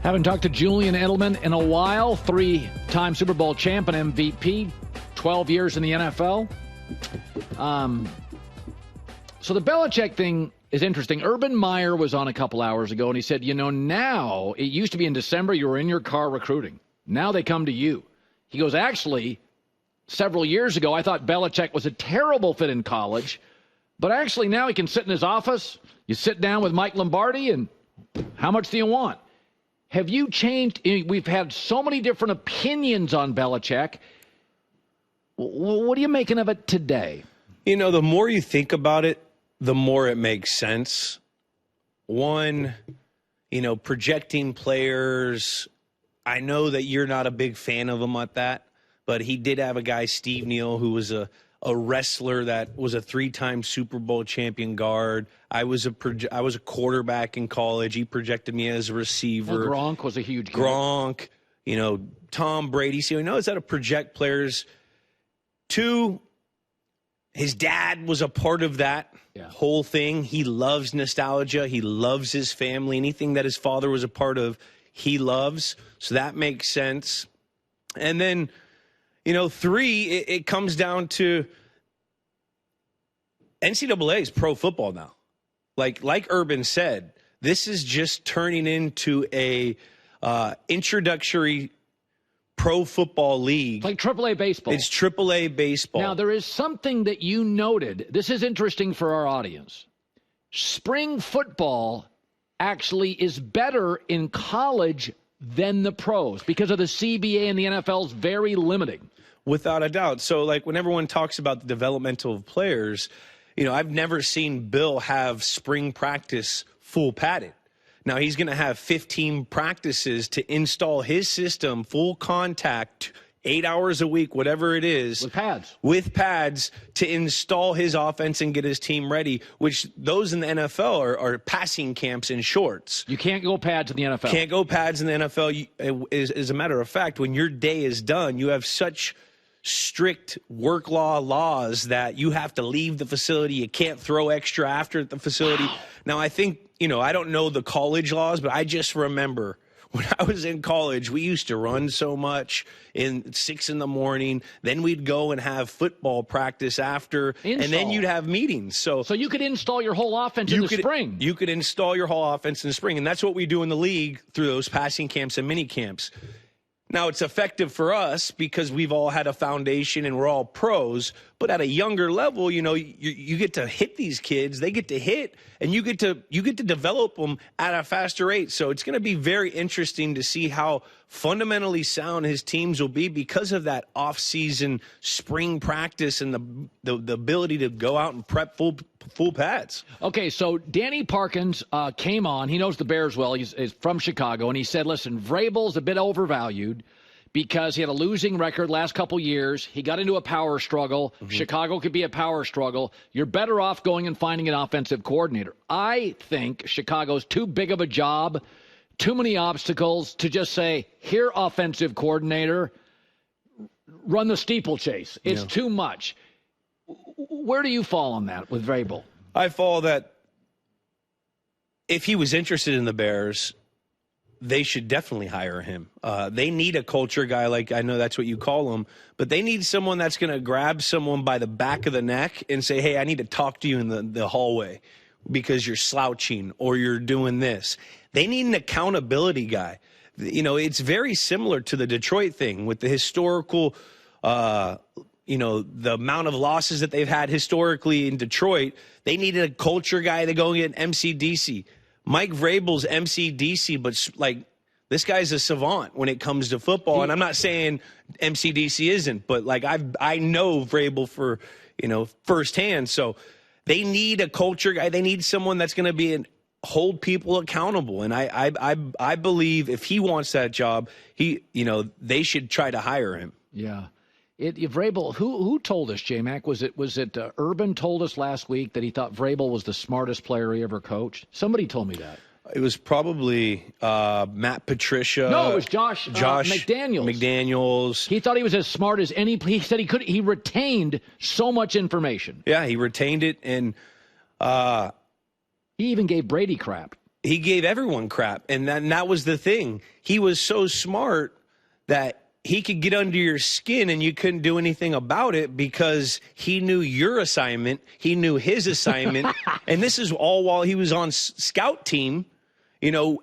Haven't talked to Julian Edelman in a while. 3-time Super Bowl champ and MVP, 12 years in the NFL. So the Belichick thing is interesting. Urban Meyer was on a couple hours ago, and he said, now, it used to be in December, you were in your car recruiting. Now they come to you. He goes, actually, several years ago, I thought Belichick was a terrible fit in college, but actually now he can sit in his office. You sit down with Mike Lombardi, and how much do you want? Have you changed? We've had so many different opinions on Belichick. What are you making of it today? The more you think about it, the more it makes sense. One, projecting players. I know that you're not a big fan of him at that, but he did have a guy, Steve Neal, who was a wrestler that was a 3-time Super Bowl champion guard. I was a quarterback in college. He projected me as a receiver. Well, Gronk was a huge guy. Gronk, Tom Brady. So he knows how to project players. 2, his dad was a part of that whole thing. He loves nostalgia. He loves his family. Anything that his father was a part of, he loves. So that makes sense. And then, 3, it comes down to NCAA is pro football now. Like Urban said, this is just turning into a introductory pro football league. Like AAA baseball. It's AAA baseball. Now, there is something that you noted. This is interesting for our audience. Spring football actually is better in college than the pros because of the CBA and the NFL's very limiting. Without a doubt. So, when everyone talks about the developmental of players, I've never seen Bill have spring practice full padded. Now, he's going to have 15 practices to install his system, full contact, 8 hours a week, whatever it is. With pads to install his offense and get his team ready, which those in the NFL are passing camps in shorts. You can't go pads in the NFL. Can't go pads in the NFL. As a matter of fact, when your day is done, you have such strict work laws that you have to leave the facility. You can't throw extra after at the facility. Wow. Now, I think, I don't know the college laws, but I just remember when I was in college, we used to run so much in 6 a.m. Then we'd go and have football practice after, and then you'd have meetings. So you could install your whole offense in the spring. You could install your whole offense in the spring, and that's what we do in the league through those passing camps and mini camps. Now, it's effective for us because we've all had a foundation and we're all pros. But at a younger level, you get to hit these kids. They get to hit, and you get to develop them at a faster rate. So it's going to be very interesting to see how fundamentally sound his teams will be because of that off-season spring practice and the ability to go out and prep full pads. Okay, so Danny Parkins came on. He knows the Bears well. He's from Chicago, and he said, listen, Vrabel's a bit overvalued because he had a losing record last couple years. He got into a power struggle. Mm-hmm. Chicago could be a power struggle. You're better off going and finding an offensive coordinator. I think Chicago's too big of a job, too many obstacles to just say, here, offensive coordinator, run the steeplechase. It's too much. Where do you fall on that with Vrabel? I fall that if he was interested in the Bears, they should definitely hire him. They need a culture guy, like I know that's what you call him, but they need someone that's going to grab someone by the back of the neck and say, hey, I need to talk to you in the hallway because you're slouching or you're doing this. They need an accountability guy. It's very similar to the Detroit thing with the historical the amount of losses that they've had historically in Detroit. They needed a culture guy to go get MCDC. Mike Vrabel's MCDC, but this guy's a savant when it comes to football. And I'm not saying MCDC isn't, but I know Vrabel for, firsthand. So they need a culture guy. They need someone that's going to hold people accountable. And I believe if he wants that job, they should try to hire him. Yeah. Vrabel, who told us, J-Mac? Was it Urban told us last week that he thought Vrabel was the smartest player he ever coached? Somebody told me that. It was probably Matt Patricia. No, it was Josh McDaniels. He thought he was as smart as any. He said he retained so much information. Yeah, he retained it, and he even gave Brady crap. he gave everyone crap. And that was the thing. He was so smart that he could get under your skin and you couldn't do anything about it because he knew your assignment. He knew his assignment. And this is all while he was on scout team,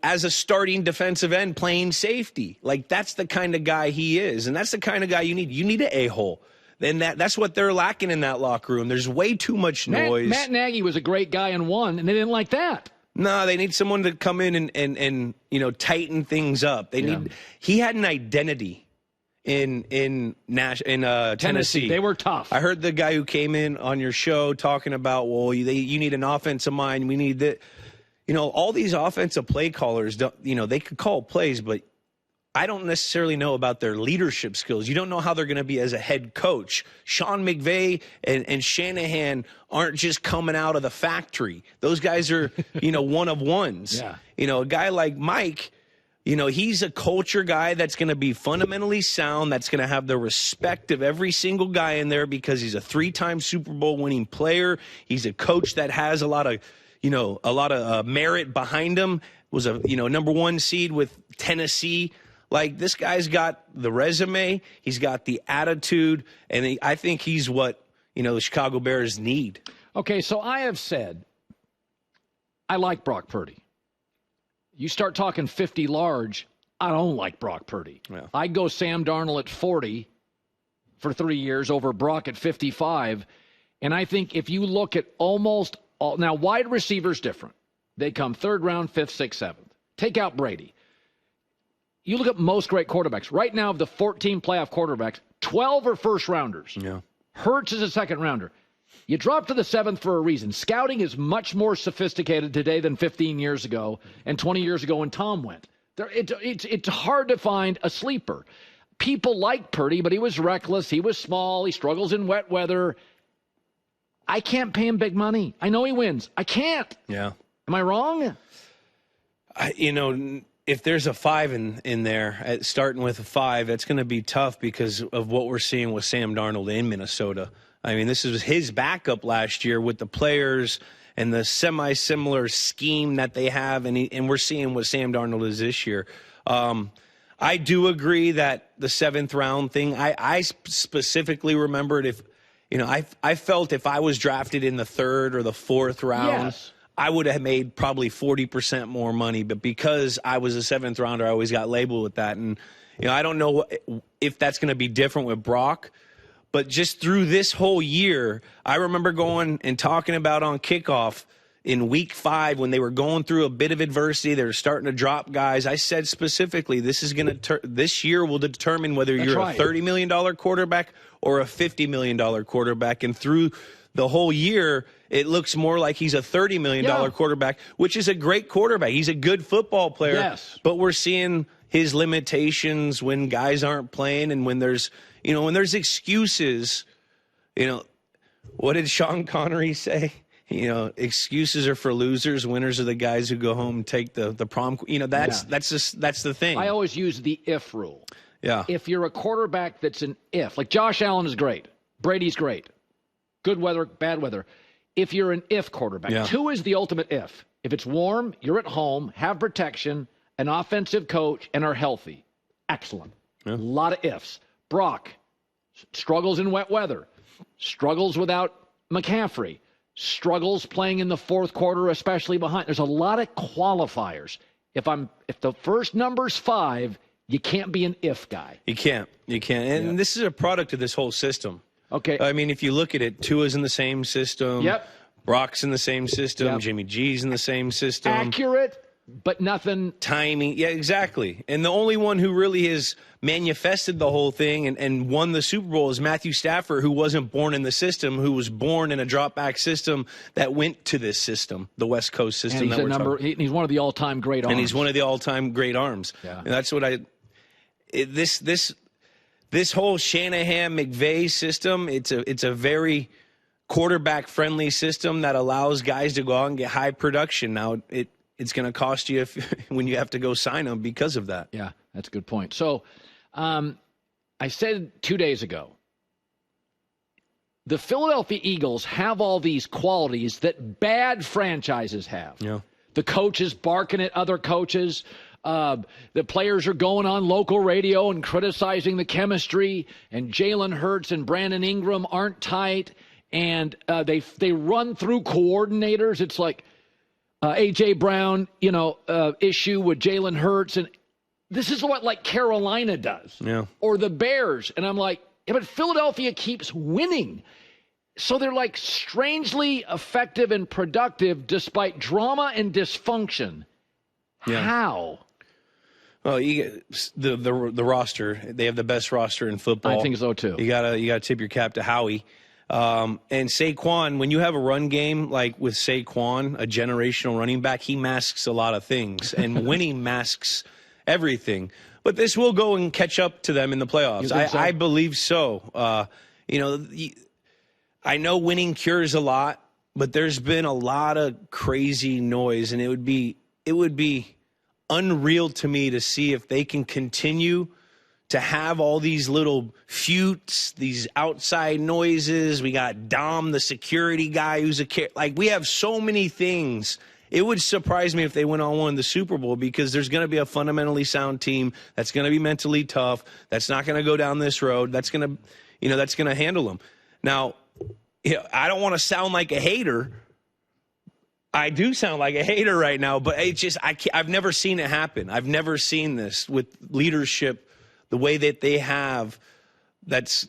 as a starting defensive end playing safety. Like, that's the kind of guy he is. And that's the kind of guy you need. You need an a-hole. And that's what they're lacking in that locker room. There's way too much noise. Matt Nagy was a great guy and won, and they didn't like that. No, they need someone to come in and tighten things up. He had an identity in Tennessee. They were tough. I heard the guy who came in on your show talking about, you need an offensive mind. We need that. All these offensive play callers, they could call plays, but I don't necessarily know about their leadership skills. You don't know how they're going to be as a head coach. Sean McVay and Shanahan aren't just coming out of the factory. Those guys are, one of ones. Yeah. A guy like Mike, he's a culture guy that's going to be fundamentally sound, that's going to have the respect of every single guy in there because he's a 3-time Super Bowl winning player. He's a coach that has a lot of merit behind him. Was a, number 1 seed with Tennessee. Like, this guy's got the resume, he's got the attitude, and I think he's what, the Chicago Bears need. Okay, so I have said I like Brock Purdy. You start talking 50 large, I don't like Brock Purdy. Yeah. I'd go Sam Darnold at 40 for 3 years over Brock at 55. And I think if you look at almost all, now wide receivers different. They come 3rd round, 5th, 6th, 7th. Take out Brady. You look at most great quarterbacks. Right now, of the 14 playoff quarterbacks, 12 are first rounders. Yeah. Hurts is a second rounder. You drop to the 7th for a reason. Scouting is much more sophisticated today than 15 years ago and 20 years ago when Tom went. It's hard to find a sleeper. People like Purdy, but he was reckless. He was small. He struggles in wet weather. I can't pay him big money. I know he wins. I can't. Yeah. Am I wrong? If there's a 5 in there, starting with a 5, that's going to be tough because of what we're seeing with Sam Darnold in Minnesota. I mean, this is his backup last year with the players and the semi-similar scheme that they have, and we're seeing what Sam Darnold is this year. I do agree that the 7th round thing, I specifically remembered I felt if I was drafted in the 3rd or the 4th round, yes, I would have made probably 40% more money, but because I was a 7th rounder, I always got labeled with that. And, I don't know if that's going to be different with Brock, but just through this whole year, I remember going and talking about on kickoff in week 5 when they were going through a bit of adversity, they were starting to drop guys. I said specifically, this year will determine whether you're a $30 million quarterback or a $50 million quarterback. And through the whole year, it looks more like he's a $30 million quarterback, which is a great quarterback. He's a good football player. Yes. But we're seeing his limitations when guys aren't playing and when there's excuses. What did Sean Connery say? Excuses are for losers. Winners are the guys who go home and take the prom. That's the thing. I always use the if rule. Yeah. If you're a quarterback that's an if, like Josh Allen is great. Brady's great. Good weather, bad weather. If you're an if quarterback, 2 is the ultimate if. If it's warm, you're at home, have protection, an offensive coach, and are healthy. Excellent. Yeah. A lot of ifs. Brock struggles in wet weather, struggles without McCaffrey, struggles playing in the 4th quarter, especially behind. There's a lot of qualifiers. If the first number's 5, you can't be an if guy. You can't. And this is a product of this whole system. Okay. I mean, if you look at it, Tua's in the same system. Yep. Brock's in the same system. Yep. Jimmy G's in the same system. Accurate, but nothing. Timing. Yeah, exactly. And the only one who really has manifested the whole thing and won the Super Bowl is Matthew Stafford, who wasn't born in the system, who was born in a drop-back system that went to this system, the West Coast system. And he's one of the all-time great arms. And he's one of the all-time great arms. Yeah. And that's what this whole Shanahan-McVay system, it's a very quarterback-friendly system that allows guys to go out and get high production. Now, it's going to cost you when you have to go sign them because of that. Yeah, that's a good point. So I said 2 days ago, the Philadelphia Eagles have all these qualities that bad franchises have. Yeah. the coaches barking at other coaches. The players are going on local radio and criticizing the chemistry, and Jalen Hurts and Brandon Ingram aren't tight, and they run through coordinators. It's like A.J. Brown, issue with Jalen Hurts, and this is what like Carolina does, or the Bears, and I'm like, yeah, but Philadelphia keeps winning. So they're like strangely effective and productive despite drama and dysfunction. Yeah. How? Well, you get the roster. They have the best roster in football. I think so too. You gotta tip your cap to Howie. And Saquon, when you have a run game like with Saquon, a generational running back, he masks a lot of things, and winning masks everything. But this will go and catch up to them in the playoffs. I believe so. I know winning cures a lot, but there's been a lot of crazy noise, and it would be unreal to me to see if they can continue to have all these little feuds, these outside noises. We got Dom, the security guy, we have so many things. It would surprise me if they went on and won the Super Bowl, because there's going to be a fundamentally sound team that's going to be mentally tough, that's not going to go down this road, that's going to handle them. Now, I don't want to sound like a hater. I do sound like a hater right now, but it's just I've never seen it happen. I've never seen this with leadership the way that they have. That's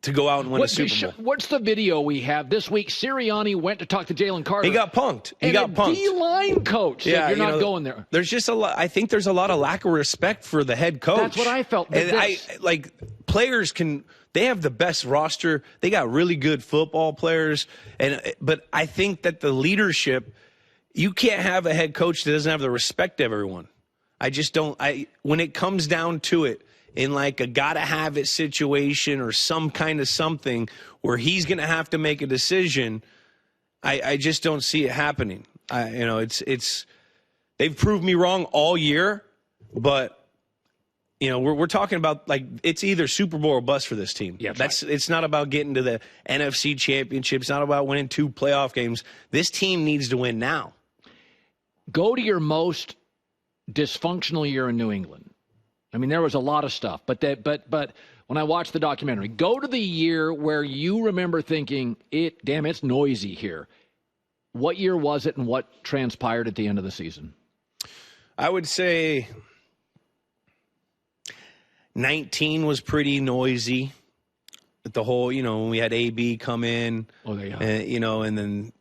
to go out and win a Super Bowl. What's the video we have this week? Sirianni went to talk to Jalen Carter. He got punked. A D-line coach said, you're not going there. There's just a lot. I think there's a lot of lack of respect for the head coach. That's what I felt. And players can. They have the best roster. They got really good football players. But I think that the leadership, you can't have a head coach that doesn't have the respect of everyone. I just don't. When it comes down to it, in like a gotta-have-it situation or some kind of something where he's going to have to make a decision, I just don't see it happening. It's they've proved me wrong all year, but we're talking about like it's either Super Bowl or bust for this team. Yeah, It's not about getting to the NFC Championship. It's not about winning 2 playoff games. This team needs to win now. Go to your most dysfunctional year in New England. I mean, there was a lot of stuff, but when I watched the documentary, go to the year where you remember thinking, it's noisy here. What year was it, and what transpired at the end of the season? I would say 19 was pretty noisy. The whole, when we had AB come in, and then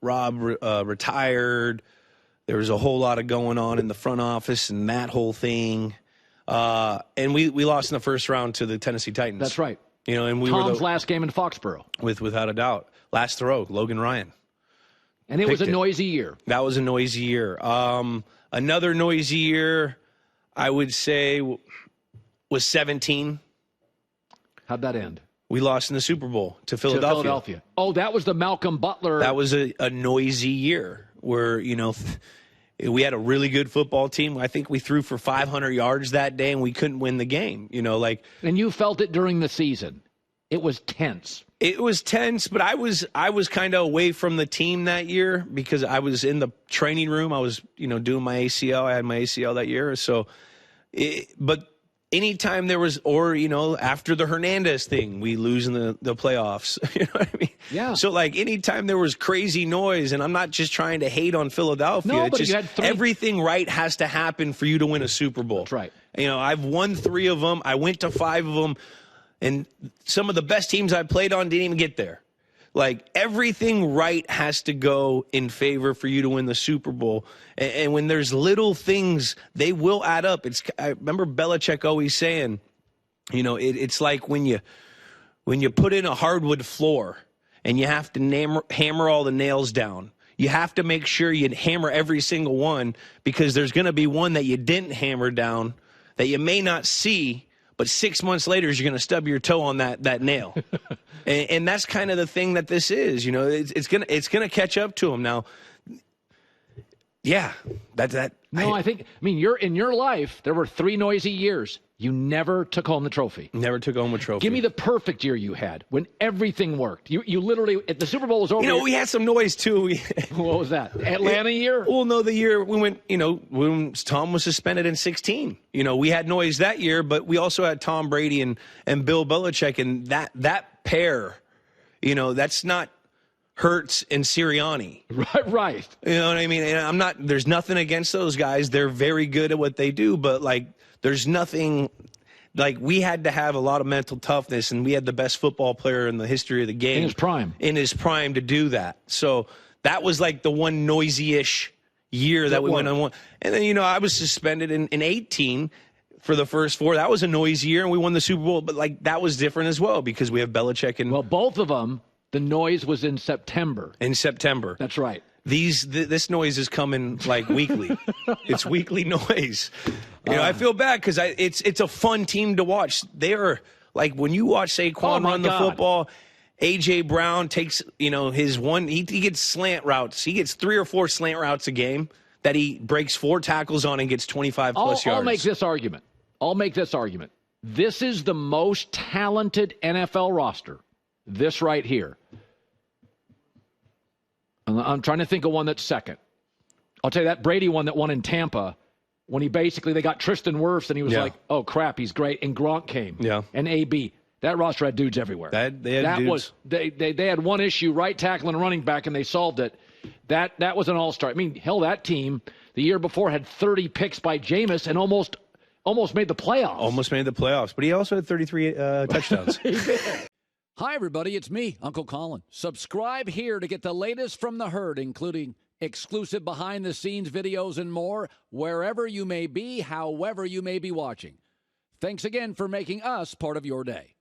Rob retired. There was a whole lot of going on in the front office and that whole thing. And we lost in the first round to the Tennessee Titans. That's right. And we Tom's last game in Foxborough. Without a doubt. Last throw, Logan Ryan. And it was a noisy year. That was a noisy year. Another noisy year, I would say, was 17. How'd that end? We lost in the Super Bowl to Philadelphia. Oh, that was the Malcolm Butler. That was a noisy year where, we had a really good football team. I think we threw for 500 yards that day, and we couldn't win the game. And you felt it during the season. It was tense. It was tense, but I was kind of away from the team that year because I was in the training room. I was, doing my ACL. I had my ACL that year. So, but anytime there was, after the Hernandez thing, we lose in the playoffs. You know what I mean? Yeah. So, anytime there was crazy noise, and I'm not just trying to hate on Philadelphia. No, it's but just you had 3. Everything right has to happen for you to win a Super Bowl. That's right. I've won 3 of them. I went to 5 of them. And some of the best teams I played on didn't even get there. Everything right has to go in favor for you to win the Super Bowl. And when there's little things, they will add up. I remember Belichick always saying, it's like when you put in a hardwood floor and you have to hammer all the nails down. You have to make sure you hammer every single one, because there's going to be one that you didn't hammer down that you may not see. But 6 months later, you're going to stub your toe on that nail, and that's kind of the thing that this is. It's going to catch up to them now. Yeah, I mean, in your life, there were 3 noisy years. You never took home the trophy. Never took home a trophy. Give me the perfect year you had when everything worked. You literally, the Super Bowl was over. We had some noise too. What was that? Atlanta year? Well, no, the year we went, when Tom was suspended in 2016. We had noise that year, but we also had Tom Brady and Bill Belichick, and that pair, that's not Hurts and Sirianni. Right. You know what I mean? And there's nothing against those guys. They're very good at what they do, but there's nothing, we had to have a lot of mental toughness, and we had the best football player in the history of the game. In his prime to do that. So that was the one noisy-ish year that we went on one. And then, I was suspended in 18 for the first 4. That was a noisy year, and we won the Super Bowl. But, that was different as well because we have Belichick and... Well, both of them, the noise was in September. In September. That's right. This noise is coming weekly. It's weekly noise. I feel bad because it's a fun team to watch. They are when you watch Saquon run the football, A.J. Brown takes his one. He gets slant routes. He gets 3 or 4 slant routes a game that he breaks 4 tackles on and gets 25 plus yards. I'll make this argument. This is the most talented NFL roster. This right here. I'm trying to think of one that's second. I'll tell you that Brady one that won in Tampa when they got Tristan Wirfs and he was like, oh, crap, he's great. And Gronk came. Yeah. And A.B. That roster had dudes everywhere. They had one issue, right tackle and running back, and they solved it. That was an all-star. I mean, hell, that team the year before had 30 picks by Jameis and almost made the playoffs. Almost made the playoffs. But he also had 33 touchdowns. He did. Hi, everybody. It's me, Uncle Colin. Subscribe here to get the latest from the herd, including exclusive behind-the-scenes videos and more, wherever you may be, however you may be watching. Thanks again for making us part of your day.